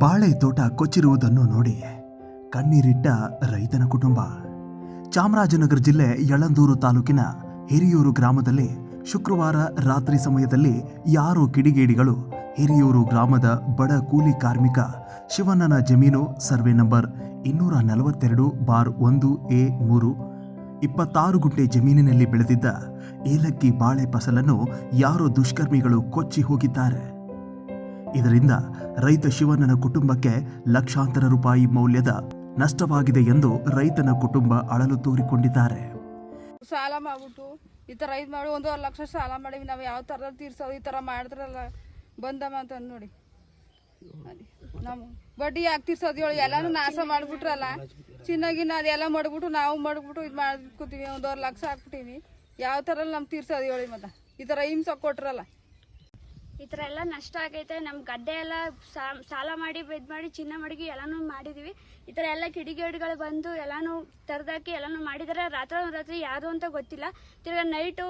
ಬಾಳೆ ತೋಟ ಕೊಚ್ಚಿರುವುದನ್ನು ನೋಡಿ ಕಣ್ಣೀರಿಟ್ಟ ರೈತನ ಕುಟುಂಬ. ಚಾಮರಾಜನಗರ ಜಿಲ್ಲೆ ಯಳಂದೂರು ತಾಲೂಕಿನ ಹಿರಿಯೂರು ಗ್ರಾಮದಲ್ಲಿ ಶುಕ್ರವಾರ ರಾತ್ರಿ ಸಮಯದಲ್ಲಿ ಯಾರೋ ಕಿಡಿಗೇಡಿಗಳು ಹಿರಿಯೂರು ಗ್ರಾಮದ ಬಡ ಕೂಲಿ ಕಾರ್ಮಿಕ ಶಿವಣ್ಣನ ಜಮೀನು ಸರ್ವೆ ನಂಬರ್ 242/1A3 26 ಗುಂಟೆ ಜಮೀನಿನಲ್ಲಿ ಬೆಳೆದಿದ್ದ ಏಲಕ್ಕಿ ಬಾಳೆ ಫಸಲನ್ನು ಯಾರೋ ದುಷ್ಕರ್ಮಿಗಳು ಕೊಚ್ಚಿ ಹೋಗಿದ್ದಾರೆ. ಇದರಿಂದ ರೈತ ಶಿವಣ್ಣನ ಕುಟುಂಬಕ್ಕೆ ಲಕ್ಷಾಂತರ ರೂಪಾಯಿ ಮೌಲ್ಯದ ನಷ್ಟವಾಗಿದೆ ಎಂದು ರೈತನ ಕುಟುಂಬ ಅಳಲು ತೋರಿಕೊಂಡಿದ್ದಾರೆ. ಸಾಲ ಮಾಡ್ಬಿಟ್ಟು ಈ ಥರ ಇದು ಮಾಡಿ 1.5 ಲಕ್ಷ ಸಾಲ ಮಾಡೀವಿ. ನಾವು ಯಾವ ಥರದಲ್ಲಿ ತೀರ್ಸೋದು ಈ ಥರ ಮಾಡಿದ್ರಲ್ಲ ಬಂದಮ್ಮ ಅಂತ ನೋಡಿ. ನಾವು ಬಡ್ಡಿ ಯಾಕೆ ತೀರ್ಸೋದು ಹೇಳಿ ಎಲ್ಲನೂ ನಾಶ ಮಾಡಿಬಿಟ್ರಲ್ಲ. ಚಿನ್ನಾಗಿನ ಅದೆಲ್ಲ ಮಾಡಿಬಿಟ್ಟು ನಾವು ಮಾಡಿಬಿಟ್ಟು ಇದು ಮಾಡ್ಕೊತೀವಿ. 1.5 ಲಕ್ಷ ಹಾಕ್ಬಿಟ್ಟಿವಿ. ಯಾವ ಥರ ನಮ್ಮ ತೀರ್ಸೋದು ಹೇಳಿ ಮತ್ತೆ ಈ ಥರ ಹಿಂಸೆ ಕೊಟ್ರಲ್ಲ. ಈ ಥರ ಎಲ್ಲ ನಷ್ಟ ಆಗೈತೆ. ನಮ್ಮ ಗದ್ದೆ ಎಲ್ಲ ಸಾಲ ಮಾಡಿ ಇದು ಮಾಡಿ ಚಿನ್ನ ಮಡಗಿ ಎಲ್ಲನೂ ಮಾಡಿದ್ದೀವಿ. ಈ ಥರ ಎಲ್ಲ ಕಿಡಿಗೇಡಿಗಳು ಬಂದು ಎಲ್ಲನೂ ತರದಾಕಿ ಎಲ್ಲನೂ ಮಾಡಿದ್ದಾರೆ. ರಾತ್ರಿ ಯಾರು ಅಂತ ಗೊತ್ತಿಲ್ಲ. ತಿರ್ಗಾ ನೈಟ್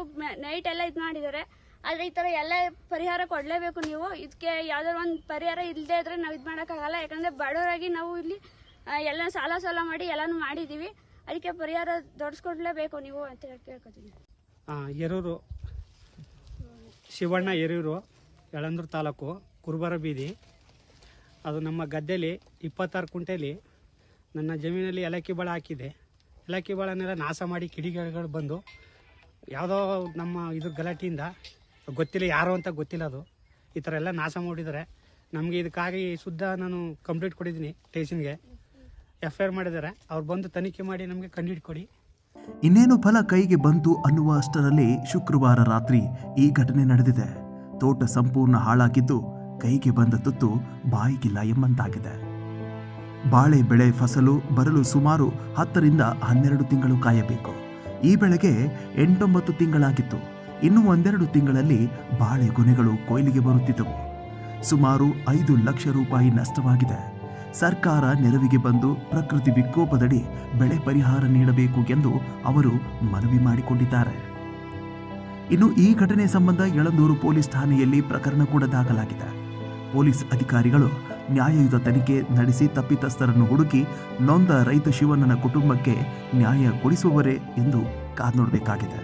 ಎಲ್ಲ ಇದು ಮಾಡಿದ್ದಾರೆ. ಆದರೆ ಈ ಥರ ಎಲ್ಲ ಪರಿಹಾರ ಕೊಡಲೇಬೇಕು ನೀವು. ಇದಕ್ಕೆ ಯಾವ್ದಾದ್ರು ಒಂದು ಪರಿಹಾರ ಇಲ್ಲದೆ ಇದ್ರೆ ನಾವು ಇದು ಮಾಡೋಕ್ಕಾಗಲ್ಲ. ಯಾಕಂದರೆ ಬಡವರಾಗಿ ನಾವು ಇಲ್ಲಿ ಎಲ್ಲ ಸಾಲ ಮಾಡಿ ಎಲ್ಲನೂ ಮಾಡಿದ್ದೀವಿ. ಅದಕ್ಕೆ ಪರಿಹಾರ ದೊಡ್ಸ್ಕೊಡ್ಲೇಬೇಕು ನೀವು ಅಂತ ಕೇಳ್ಕೊತೀನಿ. ಯರೂರು ಶಿವಣ್ಣ ಯರೂರು ಯಳಂದೂರು ತಾಲೂಕು ಕುರುಬರ ಬೀದಿ. ಅದು ನಮ್ಮ ಗದ್ದೆಯಲ್ಲಿ 26 ಕುಂಟೆಲಿ ನನ್ನ ಜಮೀನಲ್ಲಿ ಏಲಕ್ಕಿ ಬಾಳೆ ಹಾಕಿದೆ. ಏಲಕ್ಕಿ ಬಾಳೆನೆಲ್ಲ ನಾಶ ಮಾಡಿ ಕಿಡಿಗೇಡಿಗಳು ಬಂದು ಯಾವುದೋ ನಮ್ಮ ಇದ್ರ ಗಲಾಟೆಯಿಂದ ಗೊತ್ತಿಲ್ಲ ಯಾರು ಅಂತ ಗೊತ್ತಿಲ್ಲ, ಅದು ಈ ಥರ ಎಲ್ಲ ನಾಶ ಮಾಡಿದ್ದಾರೆ. ನಮಗೆ ಇದಕ್ಕಾಗಿ ನಾನು ಕಂಪ್ಲೇಂಟ್ ಕೊಟ್ಟಿದ್ದೀನಿ ಸ್ಟೇಷನ್ಗೆ. FIR ಮಾಡಿದ್ದಾರೆ. ಅವ್ರು ಬಂದು ತನಿಖೆ ಮಾಡಿ ನಮಗೆ ಕಂಡುಹಿಡಿ ಕೊಡಿ. ಇನ್ನೇನು ಫಲ ಕೈಗೆ ಬಂತು ಅನ್ನುವ ಅಷ್ಟರಲ್ಲಿ ಶುಕ್ರವಾರ ರಾತ್ರಿ ಈ ಘಟನೆ ನಡೆದಿದೆ. ತೋಟ ಸಂಪೂರ್ಣ ಹಾಳಾಗಿದ್ದು ಕೈಗೆ ಬಂದ ತುತ್ತು ಬಾಯಿಗಿಲ್ಲ ಎಂಬಂತಾಗಿದೆ. ಬಾಳೆ ಬೆಳೆ ಫಸಲು ಬರಲು ಸುಮಾರು 10 ರಿಂದ 12 ತಿಂಗಳು ಕಾಯಬೇಕು. ಈ ಬೆಳೆಗೆ 8-9 ತಿಂಗಳಾಗಿತ್ತು. ಇನ್ನು 1-2 ತಿಂಗಳಲ್ಲಿ ಬಾಳೆ ಗೊನೆಗಳು ಕೊಯ್ಲಿಗೆ ಬರುತ್ತಿದ್ದವು. ಸುಮಾರು 5 ಲಕ್ಷ ರೂಪಾಯಿ ನಷ್ಟವಾಗಿದೆ. ಸರ್ಕಾರ ನೆರವಿಗೆ ಬಂದು ಪ್ರಕೃತಿ ವಿಕೋಪದಡಿ ಬೆಳೆ ಪರಿಹಾರ ನೀಡಬೇಕು ಎಂದು ಅವರು ಮನವಿ ಮಾಡಿಕೊಂಡಿದ್ದಾರೆ. ಇನ್ನು ಈ ಘಟನೆ ಸಂಬಂಧ ಯಳಂದೂರು ಪೊಲೀಸ್ ಠಾಣೆಯಲ್ಲಿ ಪ್ರಕರಣ ಕೂಡ ದಾಖಲಾಗಿದೆ. ಪೊಲೀಸ್ ಅಧಿಕಾರಿಗಳು ನ್ಯಾಯಯುತ ತನಿಖೆ ನಡೆಸಿ ತಪ್ಪಿತಸ್ಥರನ್ನು ಹುಡುಕಿ ನೊಂದ ರೈತ ಶಿವಣ್ಣನ ಕುಟುಂಬಕ್ಕೆ ನ್ಯಾಯ ಕೊಡಿಸುವವರೇ ಎಂದು ಕಾದ್ನೋಡಬೇಕಾಗಿದೆ.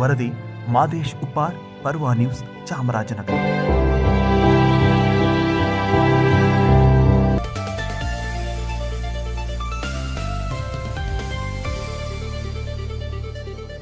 ವರದಿ ಮಾದೇಶ್ ಉಪ್ಪಾರ್, ಪರ್ವ ನ್ಯೂಸ್, ಚಾಮರಾಜನಗರ.